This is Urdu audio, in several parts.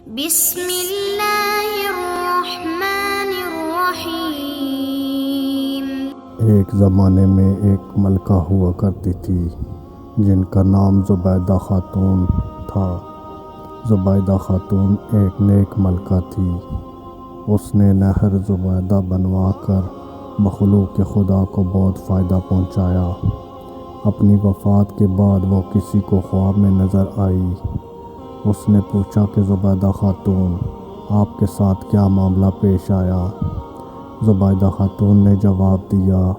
بسم اللہ الرحمن الرحیم۔ ایک زمانے میں ایک ملکہ ہوا کرتی تھی جن کا نام زبیدہ خاتون تھا۔ زبیدہ خاتون ایک نیک ملکہ تھی۔ اس نے نہر زبیدہ بنوا کر مخلوق خدا کو بہت فائدہ پہنچایا۔ اپنی وفات کے بعد وہ کسی کو خواب میں نظر آئی۔ اس نے پوچھا کہ زبیدہ خاتون، آپ کے ساتھ کیا معاملہ پیش آیا؟ زبیدہ خاتون نے جواب دیا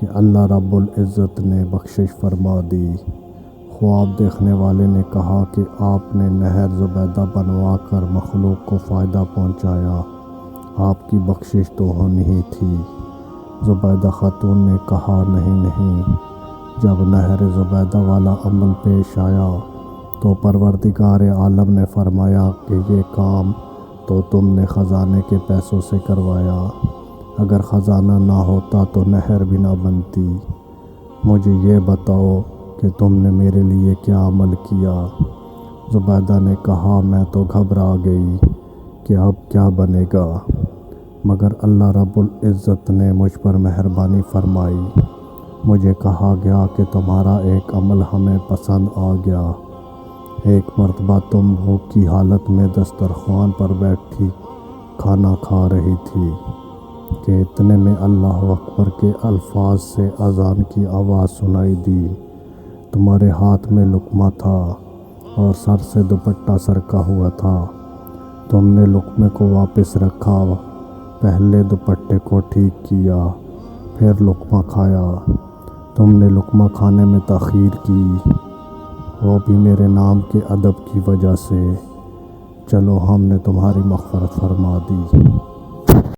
کہ اللہ رب العزت نے بخشش فرما دی۔ خواب دیکھنے والے نے کہا کہ آپ نے نہر زبیدہ بنوا کر مخلوق کو فائدہ پہنچایا، آپ کی بخشش تو ہونی ہی تھی۔ زبیدہ خاتون نے کہا نہیں، جب نہر زبیدہ والا عمل پیش آیا تو پروردگار عالم نے فرمایا کہ یہ کام تو تم نے خزانے کے پیسوں سے کروایا، اگر خزانہ نہ ہوتا تو نہر بھی نہ بنتی۔ مجھے یہ بتاؤ کہ تم نے میرے لیے کیا عمل کیا؟ زبیدہ نے کہا میں تو گھبرا گئی کہ اب کیا بنے گا، مگر اللہ رب العزت نے مجھ پر مہربانی فرمائی۔ مجھے کہا گیا کہ تمہارا ایک عمل ہمیں پسند آ گیا۔ ایک مرتبہ تم بھوک کی حالت میں دسترخوان پر بیٹھی کھانا کھا رہی تھی کہ اتنے میں اللہ اکبر کے الفاظ سے اذان کی آواز سنائی دی۔ تمہارے ہاتھ میں لقمہ تھا اور سر سے دوپٹہ سرکا ہوا تھا۔ تم نے لقمے کو واپس رکھا، پہلے دوپٹے کو ٹھیک کیا، پھر لقمہ کھایا۔ تم نے لقمہ کھانے میں تاخیر کی، وہ بھی میرے نام کے ادب کی وجہ سے۔ چلو ہم نے تمہاری مغفرت فرما دی۔